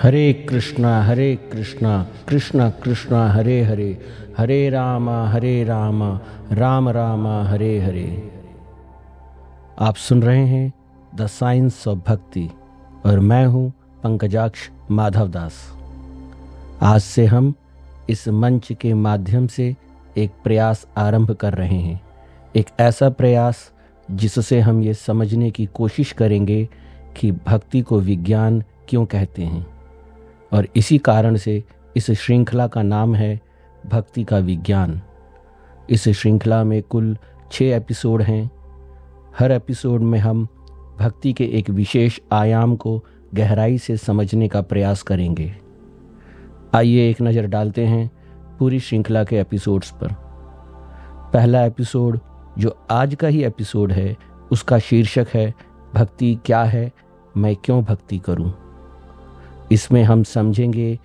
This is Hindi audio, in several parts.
हरे कृष्णा कृष्ण कृष्ण हरे हरे, हरे राम राम राम हरे हरे। आप सुन रहे हैं द साइंस ऑफ भक्ति और मैं हूं पंकजाक्ष माधवदास। आज से हम इस मंच के माध्यम से एक प्रयास आरंभ कर रहे हैं, एक ऐसा प्रयास जिससे हम ये समझने की कोशिश करेंगे कि भक्ति को विज्ञान क्यों कहते हैं, और इसी कारण से इस श्रृंखला का नाम है भक्ति का विज्ञान। इस श्रृंखला में कुल 6 एपिसोड हैं। हर एपिसोड में हम भक्ति के एक विशेष आयाम को गहराई से समझने का प्रयास करेंगे। आइए एक नज़र डालते हैं पूरी श्रृंखला के एपिसोड्स पर। पहला एपिसोड जो आज का ही एपिसोड है, उसका शीर्षक है भक्ति क्या है, मैं क्यों भक्ति करूं। इसमें हम समझेंगे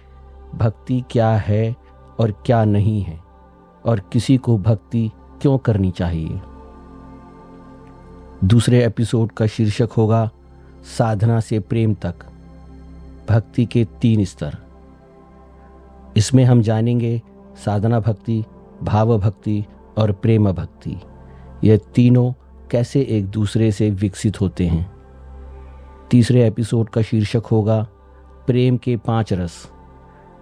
भक्ति क्या है और क्या नहीं है, और किसी को भक्ति क्यों करनी चाहिए। दूसरे एपिसोड का शीर्षक होगा साधना से प्रेम तक, भक्ति के 3 स्तर। इसमें हम जानेंगे साधना भक्ति, भाव भक्ति और प्रेम भक्ति, ये तीनों कैसे एक दूसरे से विकसित होते हैं। तीसरे एपिसोड का शीर्षक होगा प्रेम के 5 रस।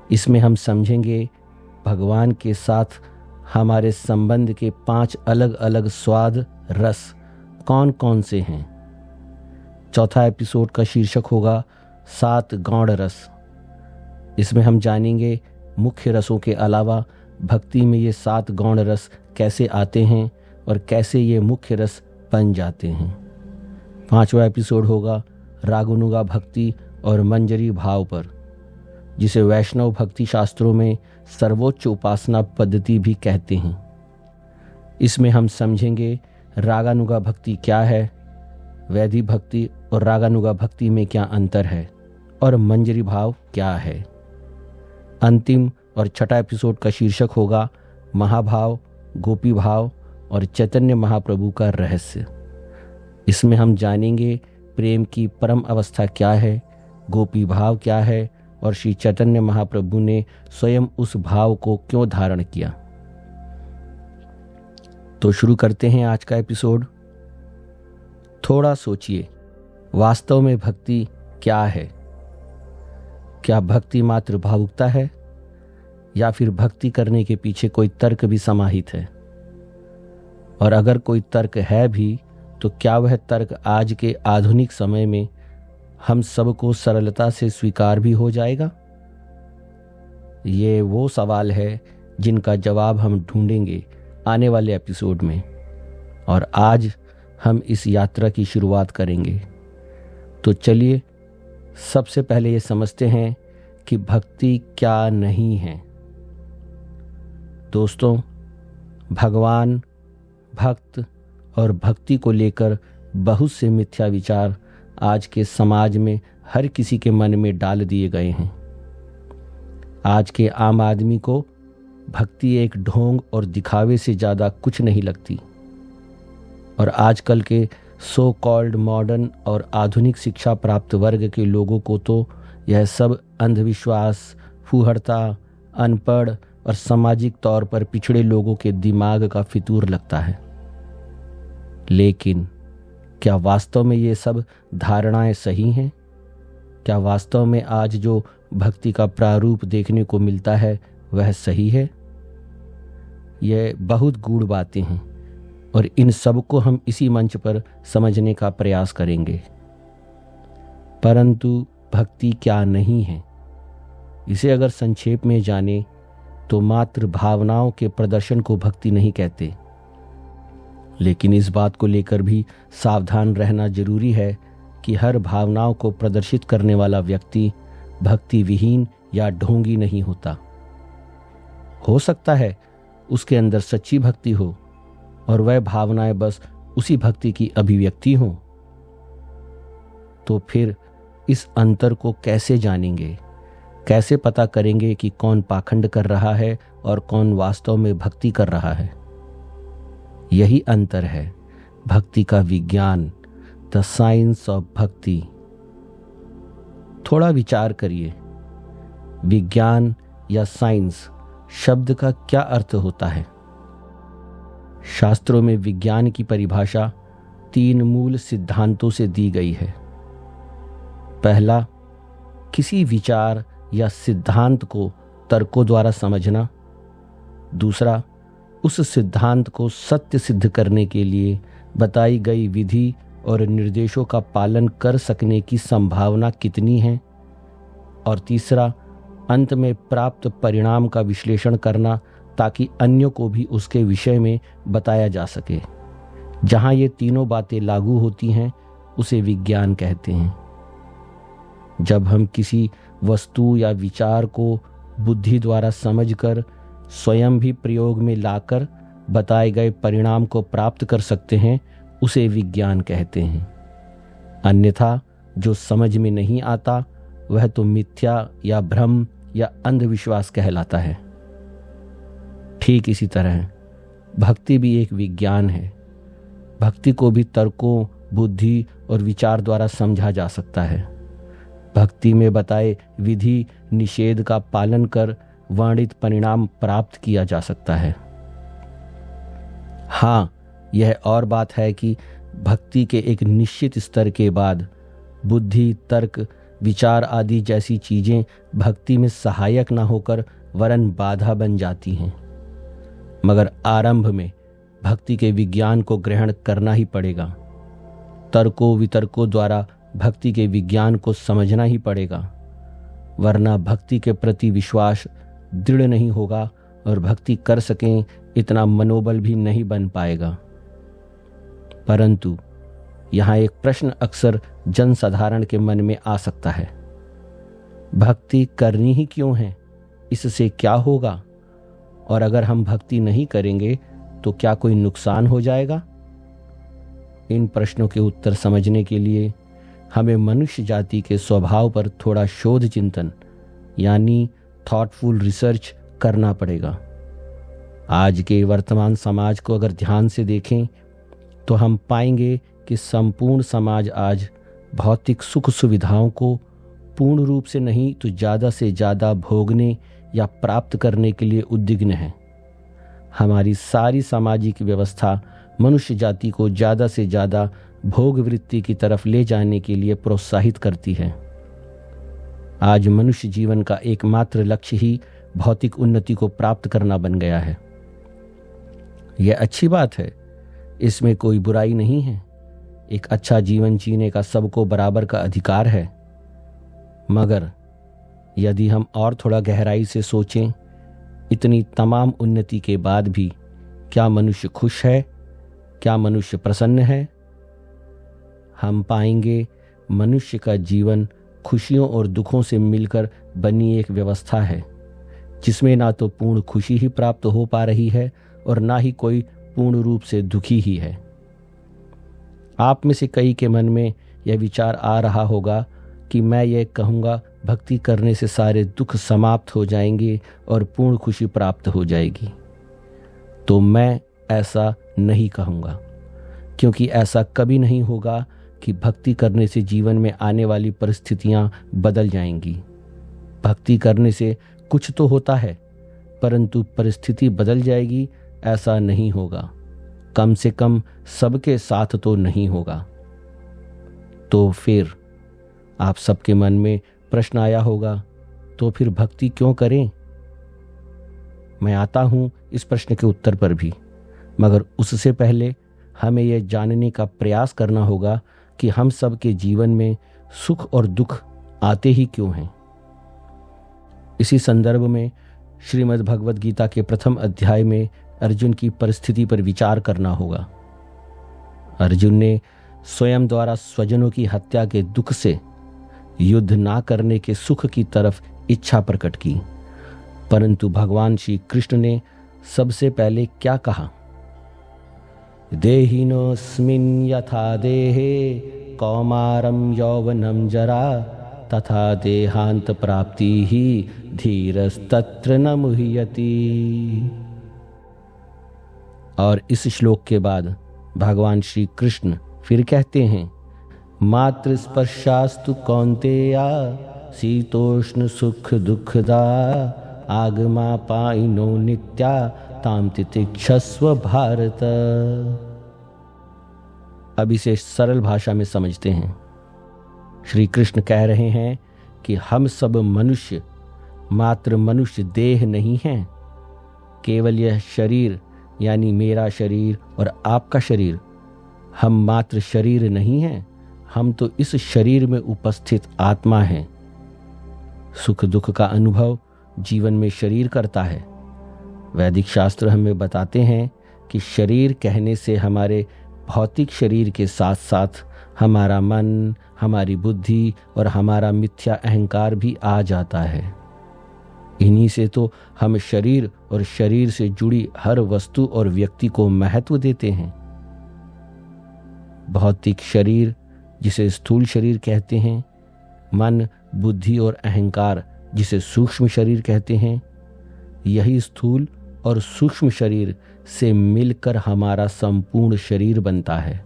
इसमें हम समझेंगे भगवान के साथ हमारे संबंध के 5 अलग अलग स्वाद रस कौन कौन से हैं। चौथा एपिसोड का शीर्षक होगा 7 गौण रस। इसमें हम जानेंगे मुख्य रसों के अलावा भक्ति में ये 7 गौण रस कैसे आते हैं और कैसे ये मुख्य रस बन जाते हैं। 5वां एपिसोड होगा रागानुगा भक्ति और मंजरी भाव पर, जिसे वैष्णव भक्ति शास्त्रों में सर्वोच्च उपासना पद्धति भी कहते हैं। इसमें हम समझेंगे रागानुगा भक्ति क्या है, वैधि भक्ति और रागानुगा भक्ति में क्या अंतर है, और मंजरी भाव क्या है। अंतिम और छठा एपिसोड का शीर्षक होगा महाभाव, गोपी भाव और चैतन्य महाप्रभु का रहस्य। इसमें हम जानेंगे प्रेम की परम अवस्था क्या है, गोपी भाव क्या है, और श्री चैतन्य महाप्रभु ने स्वयं उस भाव को क्यों धारण किया। तो शुरू करते हैं आज का एपिसोड। थोड़ा सोचिए, वास्तव में भक्ति क्या है? क्या भक्ति मात्र भावुकता है, या फिर भक्ति करने के पीछे कोई तर्क भी समाहित है? और अगर कोई तर्क है भी, तो क्या वह तर्क आज के आधुनिक समय में हम सबको सरलता से स्वीकार भी हो जाएगा? ये वो सवाल है जिनका जवाब हम ढूंढेंगे आने वाले एपिसोड में, और आज हम इस यात्रा की शुरुआत करेंगे। तो चलिए सबसे पहले ये समझते हैं कि भक्ति क्या नहीं है। दोस्तों, भगवान, भक्त और भक्ति को लेकर बहुत से मिथ्या विचार आज के समाज में हर किसी के मन में डाल दिए गए हैं। आज के आम आदमी को भक्ति एक ढोंग और दिखावे से ज़्यादा कुछ नहीं लगती, और आजकल के सो कॉल्ड मॉडर्न और आधुनिक शिक्षा प्राप्त वर्ग के लोगों को तो यह सब अंधविश्वास, फूहड़ता, अनपढ़ और सामाजिक तौर पर पिछड़े लोगों के दिमाग का फितूर लगता है। लेकिन क्या वास्तव में ये सब धारणाएं सही हैं? क्या वास्तव में आज जो भक्ति का प्रारूप देखने को मिलता है वह सही है? ये बहुत गूढ़ बातें हैं, और इन सब को हम इसी मंच पर समझने का प्रयास करेंगे। परंतु भक्ति क्या नहीं है, इसे अगर संक्षेप में जाने तो मात्र भावनाओं के प्रदर्शन को भक्ति नहीं कहते। लेकिन इस बात को लेकर भी सावधान रहना जरूरी है कि हर भावनाओं को प्रदर्शित करने वाला व्यक्ति भक्ति विहीन या ढोंगी नहीं होता। हो सकता है उसके अंदर सच्ची भक्ति हो और वह भावनाएं बस उसी भक्ति की अभिव्यक्ति हों। तो फिर इस अंतर को कैसे जानेंगे? कैसे पता करेंगे कि कौन पाखंड कर रहा है और कौन वास्तव में भक्ति कर रहा है? यही अंतर है भक्ति का विज्ञान, द साइंस ऑफ भक्ति। थोड़ा विचार करिए, विज्ञान या साइंस शब्द का क्या अर्थ होता है? शास्त्रों में विज्ञान की परिभाषा 3 मूल सिद्धांतों से दी गई है। पहला, किसी विचार या सिद्धांत को तर्कों द्वारा समझना। दूसरा, उस सिद्धांत को सत्य सिद्ध करने के लिए बताई गई विधि और निर्देशों का पालन कर सकने की संभावना कितनी है। और तीसरा, अंत में प्राप्त परिणाम का विश्लेषण करना ताकि अन्यों को भी उसके विषय में बताया जा सके। जहां ये तीनों बातें लागू होती हैं उसे विज्ञान कहते हैं। जब हम किसी वस्तु या विचार को बुद्धि द्वारा समझकर स्वयं भी प्रयोग में लाकर बताए गए परिणाम को प्राप्त कर सकते हैं उसे विज्ञान कहते हैं। अन्यथा जो समझ में नहीं आता वह तो मिथ्या या भ्रम या अंधविश्वास कहलाता है। ठीक इसी तरह भक्ति भी एक विज्ञान है। भक्ति को भी तर्कों, बुद्धि और विचार द्वारा समझा जा सकता है। भक्ति में बताए विधि निषेध का पालन कर वर्णित परिणाम प्राप्त किया जा सकता है। हाँ, यह और बात है कि भक्ति के एक निश्चित स्तर के बाद बुद्धि, तर्क, विचार आदि जैसी चीजें भक्ति में सहायक न होकर वरन बाधा बन जाती हैं। मगर आरंभ में भक्ति के विज्ञान को ग्रहण करना ही पड़ेगा। तर्कों वितर्कों द्वारा भक्ति के विज्ञान को समझना ही पड़ेगा, वरना भक्ति के प्रति विश्वास दृढ़ नहीं होगा और भक्ति कर सकें इतना मनोबल भी नहीं बन पाएगा। परंतु यहाँ एक प्रश्न अक्सर जनसाधारण के मन में आ सकता है, भक्ति करनी ही क्यों है? इससे क्या होगा? और अगर हम भक्ति नहीं करेंगे तो क्या कोई नुकसान हो जाएगा? इन प्रश्नों के उत्तर समझने के लिए हमें मनुष्य जाति के स्वभाव पर थोड़ा शोध चिंतन यानी थॉटफुल रिसर्च करना पड़ेगा। आज के वर्तमान समाज को अगर ध्यान से देखें तो हम पाएंगे कि संपूर्ण समाज आज भौतिक सुख सुविधाओं को पूर्ण रूप से नहीं तो ज़्यादा से ज़्यादा भोगने या प्राप्त करने के लिए उद्विग्न है। हमारी सारी सामाजिक व्यवस्था मनुष्य जाति को ज़्यादा से ज़्यादा भोग वृत्ति की तरफ ले जाने के लिए प्रोत्साहित करती है। आज मनुष्य जीवन का एकमात्र लक्ष्य ही भौतिक उन्नति को प्राप्त करना बन गया है। यह अच्छी बात है, इसमें कोई बुराई नहीं है। एक अच्छा जीवन जीने का सबको बराबर का अधिकार है। मगर यदि हम और थोड़ा गहराई से सोचें, इतनी तमाम उन्नति के बाद भी क्या मनुष्य खुश है? क्या मनुष्य प्रसन्न है? हम पाएंगे मनुष्य का जीवन खुशियों और दुखों से मिलकर बनी एक व्यवस्था है, जिसमें ना तो पूर्ण खुशी ही प्राप्त हो पा रही है और ना ही कोई पूर्ण रूप से दुखी ही है। आप में से कई के मन में यह विचार आ रहा होगा कि मैं ये कहूँगा भक्ति करने से सारे दुख समाप्त हो जाएंगे और पूर्ण खुशी प्राप्त हो जाएगी। तो मैं ऐसा नहीं कहूँगा, क्योंकि ऐसा कभी नहीं होगा कि भक्ति करने से जीवन में आने वाली परिस्थितियाँ बदल जाएंगी। भक्ति करने से कुछ तो होता है, परंतु परिस्थिति बदल जाएगी ऐसा नहीं होगा। कम से कम सबके साथ तो नहीं होगा। तो फिर आप सबके मन में प्रश्न आया होगा, तो फिर भक्ति क्यों करें? मैं आता हूं इस प्रश्न के उत्तर पर भी, मगर उससे पहले हमें यह जानने का प्रयास करना होगा कि हम सब के जीवन में सुख और दुख आते ही क्यों हैं। इसी संदर्भ में श्रीमद् भगवद गीता के प्रथम अध्याय में अर्जुन की परिस्थिति पर विचार करना होगा। अर्जुन ने स्वयं द्वारा स्वजनों की हत्या के दुख से युद्ध ना करने के सुख की तरफ इच्छा प्रकट की, परंतु भगवान श्री कृष्ण ने सबसे पहले क्या कहा? देहिनोऽस्मिन् यथा देहे कौमारं यौवनं जरा तथा देहांत प्राप्ति ही धीरस्तत्र न मुह्यति। और इस श्लोक के बाद भगवान श्री कृष्ण फिर कहते हैं, मातृ स्पर्शास्तु कौन्तेया शीतोष्ण सुख दुखदा आगमा पाइनो नित्या ताम तितिक्षस्व भारत। अब इसे सरल भाषा में समझते हैं। श्री कृष्ण कह रहे हैं कि हम सब मनुष्य मात्र मनुष्य देह नहीं हैं। केवल यह शरीर यानी मेरा शरीर और आपका शरीर, हम मात्र शरीर नहीं हैं, हम तो इस शरीर में उपस्थित आत्मा हैं। सुख दुख का अनुभव जीवन में शरीर करता है। वैदिक शास्त्र हमें बताते हैं कि शरीर कहने से हमारे भौतिक शरीर के साथ साथ हमारा मन, हमारी बुद्धि और हमारा मिथ्या अहंकार भी आ जाता है। इन्हीं से तो हम शरीर और शरीर से जुड़ी हर वस्तु और व्यक्ति को महत्व देते हैं। भौतिक शरीर जिसे स्थूल शरीर कहते हैं, मन, बुद्धि और अहंकार जिसे सूक्ष्म शरीर कहते हैं, यही स्थूल और सूक्ष्म शरीर से मिलकर हमारा संपूर्ण शरीर बनता है।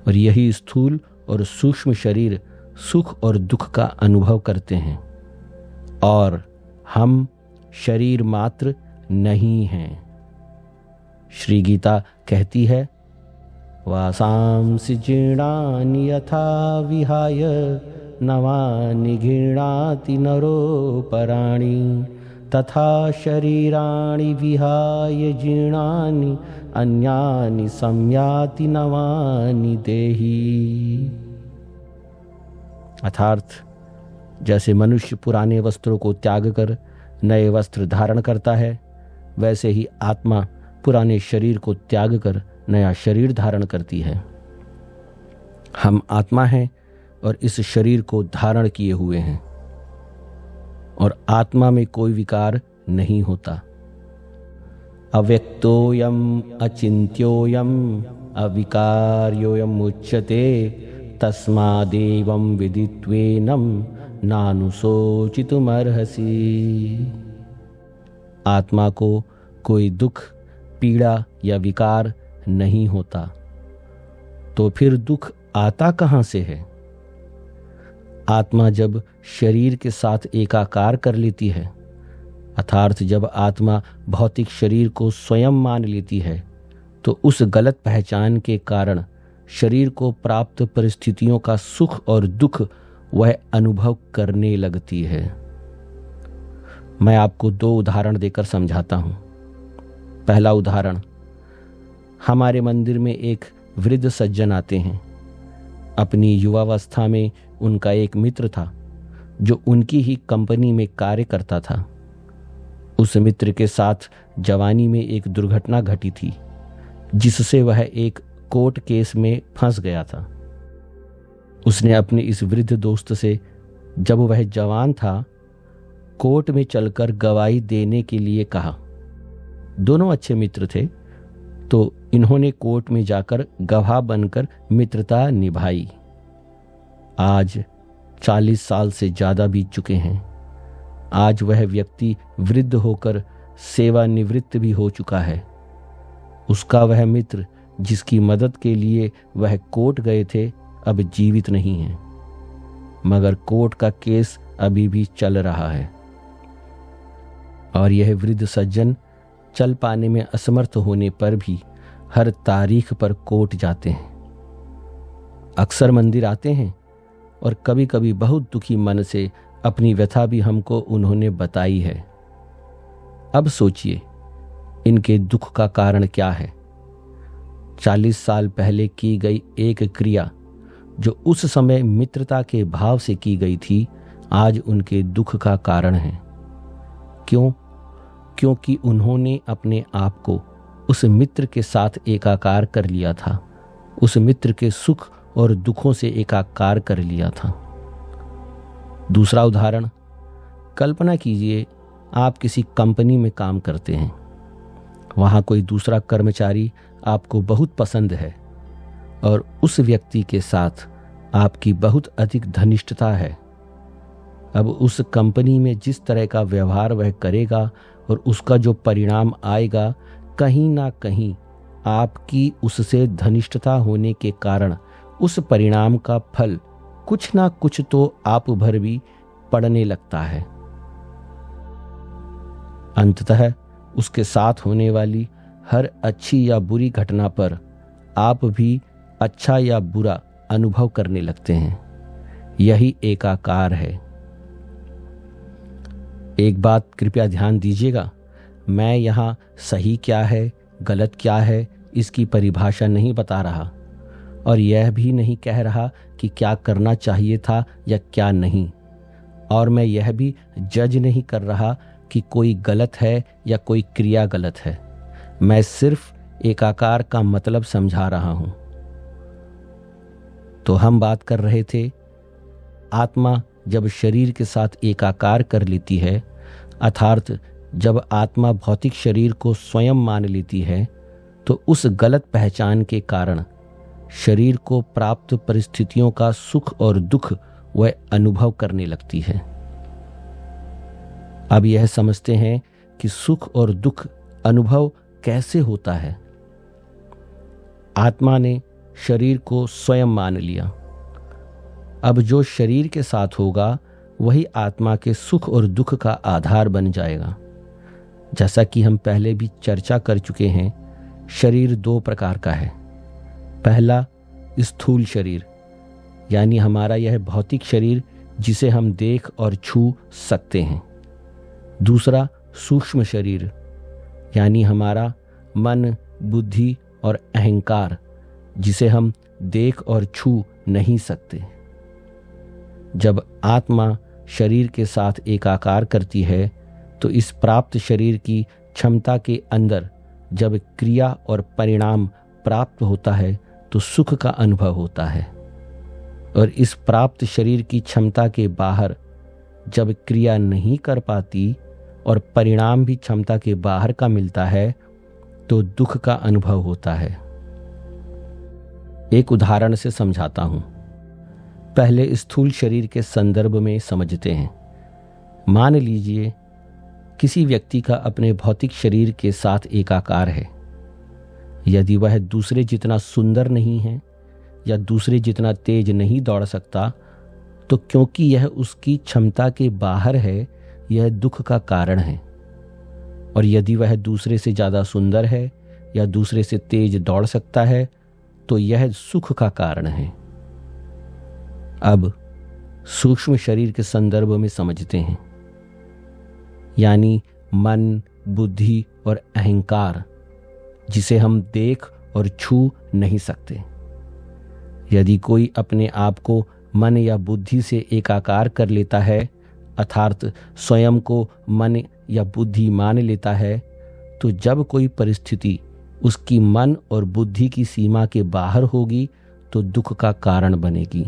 और यही स्थूल और सूक्ष्म शरीर सुख और दुख का अनुभव करते हैं। और हम शरीर मात्र नहीं हैं। श्री गीता कहती है, वासांसि जीर्णानि यथा विहाय नवानि गृह्णाति नरोपराणि तथा शरीराणि विहाय जीर्णानि अन्यानि संयाति नवानि देहि। अर्थात जैसे मनुष्य पुराने वस्त्रों को त्याग कर नए वस्त्र धारण करता है, वैसे ही आत्मा पुराने शरीर को त्याग कर नया शरीर धारण करती है। हम आत्मा हैं और इस शरीर को धारण किए हुए हैं। और आत्मा में कोई विकार नहीं होता। अव्यक्तोयम अचिन्त्योयम अविकार्योयम उच्यते तस्मादेवं विदित्वेनं नानुशोचितुमर्हसि। आत्मा को कोई दुख, पीड़ा या विकार नहीं होता, तो फिर दुख आता कहां से है? आत्मा जब शरीर के साथ एकाकार कर लेती है, अर्थात जब आत्मा भौतिक शरीर को स्वयं मान लेती है, तो उस गलत पहचान के कारण शरीर को प्राप्त परिस्थितियों का सुख और दुख वह अनुभव करने लगती है। मैं आपको 2 उदाहरण देकर समझाता हूं। पहला उदाहरण, हमारे मंदिर में एक वृद्ध सज्जन आते हैं। अपनी युवावस्था में उनका एक मित्र था जो उनकी ही कंपनी में कार्य करता था। उस मित्र के साथ जवानी में एक दुर्घटना घटी थी, जिससे वह एक कोर्ट केस में फंस गया था। उसने अपने इस वृद्ध दोस्त से जब वह जवान था, कोर्ट में चलकर गवाही देने के लिए कहा। दोनों अच्छे मित्र थे, तो इन्होंने कोर्ट में जाकर गवाह बनकर मित्रता निभाई। आज 40 साल से ज्यादा बीत चुके हैं। आज वह व्यक्ति वृद्ध होकर सेवानिवृत्त भी हो चुका है। उसका वह मित्र जिसकी मदद के लिए वह कोर्ट गए थे, अब जीवित नहीं है, मगर कोर्ट का केस अभी भी चल रहा है। और यह वृद्ध सज्जन चल पाने में असमर्थ होने पर भी हर तारीख पर कोर्ट जाते हैं। अक्सर मंदिर आते हैं और कभी कभी बहुत दुखी मन से अपनी व्यथा भी हमको उन्होंने बताई है। अब सोचिए, इनके दुख का कारण क्या है? 40 साल पहले की गई एक क्रिया जो उस समय मित्रता के भाव से की गई थी, आज उनके दुख का कारण है। क्यों? क्योंकि उन्होंने अपने आप को उस मित्र के साथ एकाकार कर लिया था, उस मित्र के सुख और दुखों से एकाकार कर लिया था। दूसरा उदाहरण, कल्पना कीजिए आप किसी कंपनी में काम करते हैं। वहां कोई दूसरा कर्मचारी आपको बहुत पसंद है और उस व्यक्ति के साथ आपकी बहुत अधिक घनिष्ठता है। अब उस कंपनी में जिस तरह का व्यवहार वह करेगा और उसका जो परिणाम आएगा, कहीं ना कहीं आपकी उससे घनिष्ठता होने के कारण उस परिणाम का फल कुछ ना कुछ तो आप भर भी पड़ने लगता है। अंततः उसके साथ होने वाली हर अच्छी या बुरी घटना पर आप भी अच्छा या बुरा अनुभव करने लगते हैं। यही एकाकार है। एक बात कृपया ध्यान दीजिएगा, मैं यहाँ सही क्या है गलत क्या है इसकी परिभाषा नहीं बता रहा, और यह भी नहीं कह रहा कि क्या करना चाहिए था या क्या नहीं, और मैं यह भी जज नहीं कर रहा कि कोई गलत है या कोई क्रिया गलत है। मैं सिर्फ एकाकार का मतलब समझा रहा हूं। तो हम बात कर रहे थे, आत्मा जब शरीर के साथ एकाकार कर लेती है, अर्थात जब आत्मा भौतिक शरीर को स्वयं मान लेती है, तो उस गलत पहचान के कारण शरीर को प्राप्त परिस्थितियों का सुख और दुख वह अनुभव करने लगती है। अब यह समझते हैं कि सुख और दुख अनुभव कैसे होता है। आत्मा ने शरीर को स्वयं मान लिया। अब जो शरीर के साथ होगा वही आत्मा के सुख और दुख का आधार बन जाएगा। जैसा कि हम पहले भी चर्चा कर चुके हैं, शरीर दो प्रकार का है। पहला स्थूल शरीर, यानी हमारा यह भौतिक शरीर जिसे हम देख और छू सकते हैं। दूसरा सूक्ष्म शरीर, यानी हमारा मन, बुद्धि और अहंकार जिसे हम देख और छू नहीं सकते। जब आत्मा शरीर के साथ एकाकार करती है तो इस प्राप्त शरीर की क्षमता के अंदर जब क्रिया और परिणाम प्राप्त होता है तो सुख का अनुभव होता है, और इस प्राप्त शरीर की क्षमता के बाहर जब क्रिया नहीं कर पाती और परिणाम भी क्षमता के बाहर का मिलता है तो दुख का अनुभव होता है। एक उदाहरण से समझाता हूं। पहले स्थूल शरीर के संदर्भ में समझते हैं। मान लीजिए किसी व्यक्ति का अपने भौतिक शरीर के साथ एकाकार है। यदि वह दूसरे जितना सुंदर नहीं है या दूसरे जितना तेज नहीं दौड़ सकता, तो क्योंकि यह उसकी क्षमता के बाहर है, यह दुख का कारण है। और यदि वह दूसरे से ज्यादा सुंदर है या दूसरे से तेज दौड़ सकता है, तो यह सुख का कारण है। अब सूक्ष्म शरीर के संदर्भ में समझते हैं, यानी मन, बुद्धि और अहंकार जिसे हम देख और छू नहीं सकते। यदि कोई अपने आप को मन या बुद्धि से एकाकार कर लेता है, अर्थात स्वयं को मन या बुद्धि मान लेता है, तो जब कोई परिस्थिति उसकी मन और बुद्धि की सीमा के बाहर होगी तो दुख का कारण बनेगी।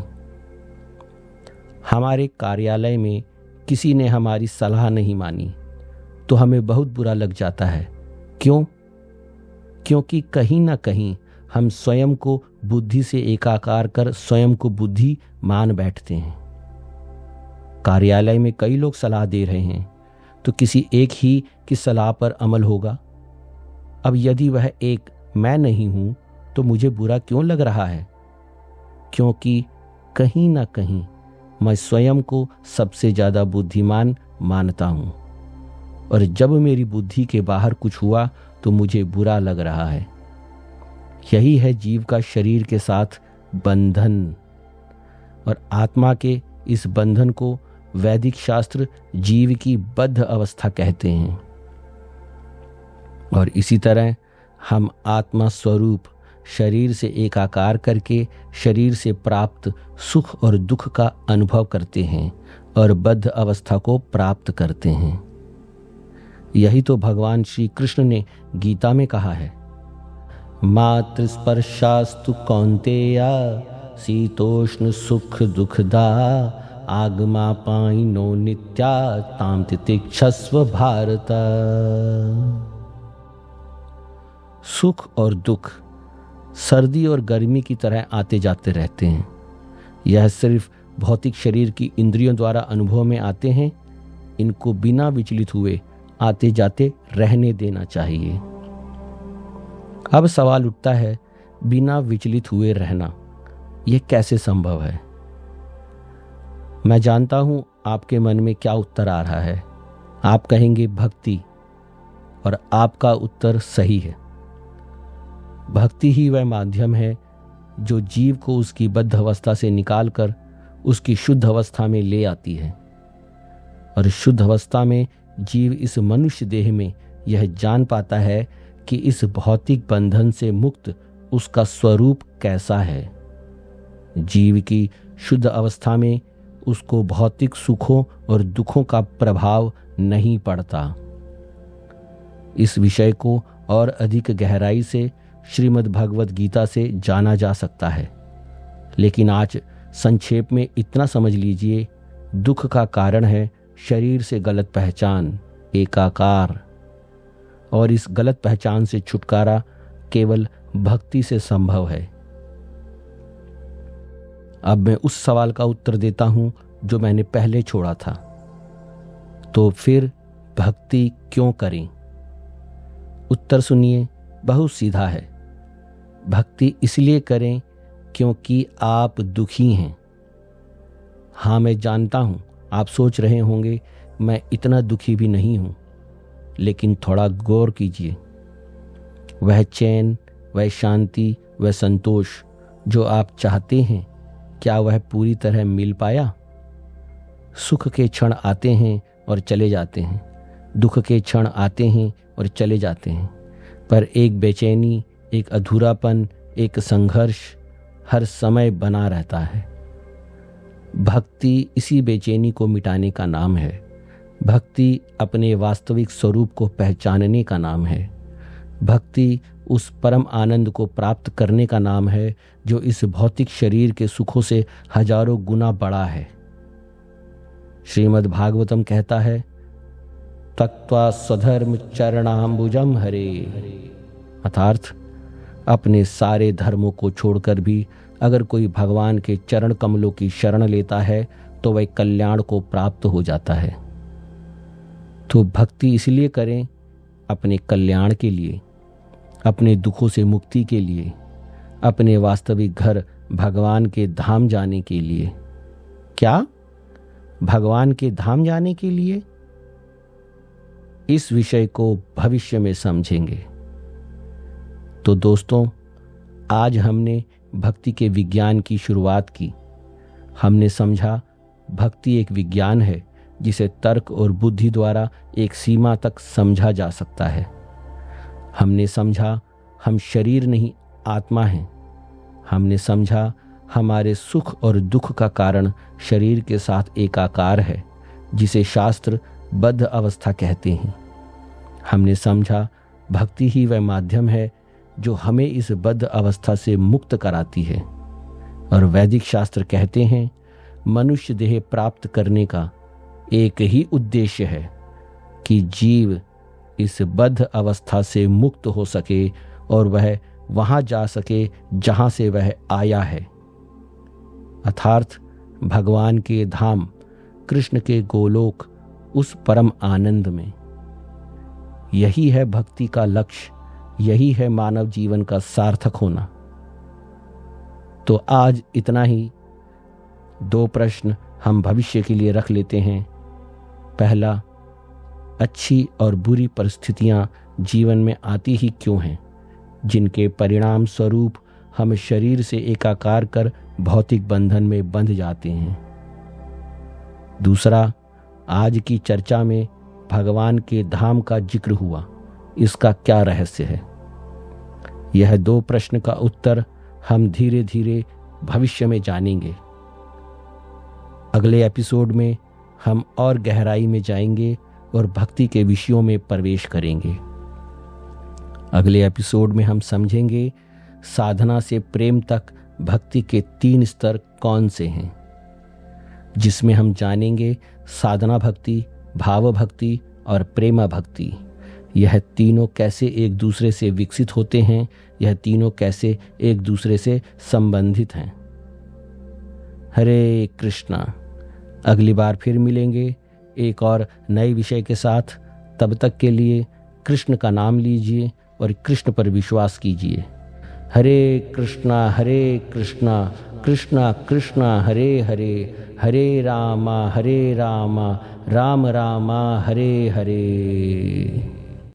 हमारे कार्यालय में किसी ने हमारी सलाह नहीं मानी तो हमें बहुत बुरा लग जाता है। क्यों? क्योंकि कहीं ना कहीं हम स्वयं को बुद्धि से एकाकार कर स्वयं को बुद्धि मान बैठते हैं। कार्यालय में कई लोग सलाह दे रहे हैं तो किसी एक ही की सलाह पर अमल होगा। अब यदि वह एक मैं नहीं हूं तो मुझे बुरा क्यों लग रहा है? क्योंकि कहीं ना कहीं मैं स्वयं को सबसे ज्यादा बुद्धिमान मानता हूं, और जब मेरी बुद्धि के बाहर कुछ हुआ तो मुझे बुरा लग रहा है। यही है जीव का शरीर के साथ बंधन, और आत्मा के इस बंधन को वैदिक शास्त्र जीव की बद्ध अवस्था कहते हैं। और इसी तरह हम आत्मा स्वरूप शरीर से एकाकार करके शरीर से प्राप्त सुख और दुख का अनुभव करते हैं और बद्ध अवस्था को प्राप्त करते हैं। यही तो भगवान श्री कृष्ण ने गीता में कहा है, मात्र स्पर्शास्तु कौन्तेया शीतोष्ण सुख दुखदा आगमा पाइनो नित्या ताम तितिक्षस्व भारत। सुख और दुख सर्दी और गर्मी की तरह आते जाते रहते हैं। यह सिर्फ भौतिक शरीर की इंद्रियों द्वारा अनुभव में आते हैं। इनको बिना विचलित हुए आते जाते रहने देना चाहिए। अब सवाल उठता है, बिना विचलित हुए रहना यह कैसे संभव है? मैं जानता हूं आपके मन में क्या उत्तर आ रहा है? आप कहेंगे भक्ति, और आपका उत्तर सही है। भक्ति ही वह माध्यम है जो जीव को उसकी बद्ध अवस्था से निकालकर उसकी शुद्ध अवस्था में ले आती है। और शुद्ध अवस्था में जीव इस मनुष्य देह में यह जान पाता है कि इस भौतिक बंधन से मुक्त उसका स्वरूप कैसा है। जीव की शुद्ध अवस्था में उसको भौतिक सुखों और दुखों का प्रभाव नहीं पड़ता। इस विषय को और अधिक गहराई से श्रीमद् भगवद गीता से जाना जा सकता है, लेकिन आज संक्षेप में इतना समझ लीजिए, दुख का कारण है शरीर से गलत पहचान, एकाकार, और इस गलत पहचान से छुटकारा केवल भक्ति से संभव है। अब मैं उस सवाल का उत्तर देता हूं जो मैंने पहले छोड़ा था। तो फिर भक्ति क्यों करें? उत्तर सुनिए, बहुत सीधा है। भक्ति इसलिए करें क्योंकि आप दुखी हैं। हाँ, मैं जानता हूं आप सोच रहे होंगे मैं इतना दुखी भी नहीं हूं, लेकिन थोड़ा गौर कीजिए। वह चैन, वह शांति, वह संतोष जो आप चाहते हैं, क्या वह पूरी तरह मिल पाया? सुख के क्षण आते हैं और चले जाते हैं, दुख के क्षण आते हैं और चले जाते हैं, पर एक बेचैनी, एक अधूरापन, एक संघर्ष हर समय बना रहता है। भक्ति इसी बेचैनी को मिटाने का नाम है। भक्ति अपने वास्तविक स्वरूप को पहचानने का नाम है। भक्ति उस परम आनंद को प्राप्त करने का नाम है जो इस भौतिक शरीर के सुखों से हजारों गुना बड़ा है। श्रीमद् भागवतम कहता है, त्यक्त्वा स्वधर्म चरणाम्बुजम हरे, अर्थात अपने सारे धर्मों को छोड़कर भी अगर कोई भगवान के चरण कमलों की शरण लेता है तो वह कल्याण को प्राप्त हो जाता है। तो भक्ति इसलिए करें अपने कल्याण के लिए, अपने दुखों से मुक्ति के लिए, अपने वास्तविक घर भगवान के धाम जाने के लिए। क्या? भगवान के धाम जाने के लिए? इस विषय को भविष्य में समझेंगे। तो दोस्तों, आज हमने भक्ति के विज्ञान की शुरुआत की। हमने समझा भक्ति एक विज्ञान है जिसे तर्क और बुद्धि द्वारा एक सीमा तक समझा जा सकता है। हमने समझा हम शरीर नहीं आत्मा हैं। हमने समझा हमारे सुख और दुख का कारण शरीर के साथ एकाकार है, जिसे शास्त्र बद्ध अवस्था कहते हैं। हमने समझा भक्ति ही वह माध्यम है जो हमें इस बद्ध अवस्था से मुक्त कराती है। और वैदिक शास्त्र कहते हैं मनुष्य देह प्राप्त करने का एक ही उद्देश्य है कि जीव इस बद्ध अवस्था से मुक्त हो सके और वह वहां जा सके जहां से वह आया है, अर्थात भगवान के धाम, कृष्ण के गोलोक, उस परम आनंद में। यही है भक्ति का लक्ष्य, यही है मानव जीवन का सार्थक होना। तो आज इतना ही। 2 प्रश्न हम भविष्य के लिए रख लेते हैं। पहला, अच्छी और बुरी परिस्थितियां जीवन में आती ही क्यों हैं, जिनके परिणाम स्वरूप हम शरीर से एकाकार कर भौतिक बंधन में बंध जाते हैं। दूसरा, आज की चर्चा में भगवान के धाम का जिक्र हुआ, इसका क्या रहस्य है? यह 2 प्रश्न का उत्तर हम धीरे धीरे भविष्य में जानेंगे। अगले एपिसोड में हम और गहराई में जाएंगे और भक्ति के विषयों में प्रवेश करेंगे। अगले एपिसोड में हम समझेंगे साधना से प्रेम तक भक्ति के 3 स्तर कौन से हैं, जिसमें हम जानेंगे साधना भक्ति, भाव भक्ति और प्रेमा भक्ति। यह तीनों कैसे एक दूसरे से विकसित होते हैं, यह तीनों कैसे एक दूसरे से संबंधित हैं। हरे कृष्णा। अगली बार फिर मिलेंगे एक और नए विषय के साथ। तब तक के लिए कृष्ण का नाम लीजिए और कृष्ण पर विश्वास कीजिए। हरे कृष्णा कृष्णा कृष्णा हरे हरे, हरे रामा राम रामा हरे हरे।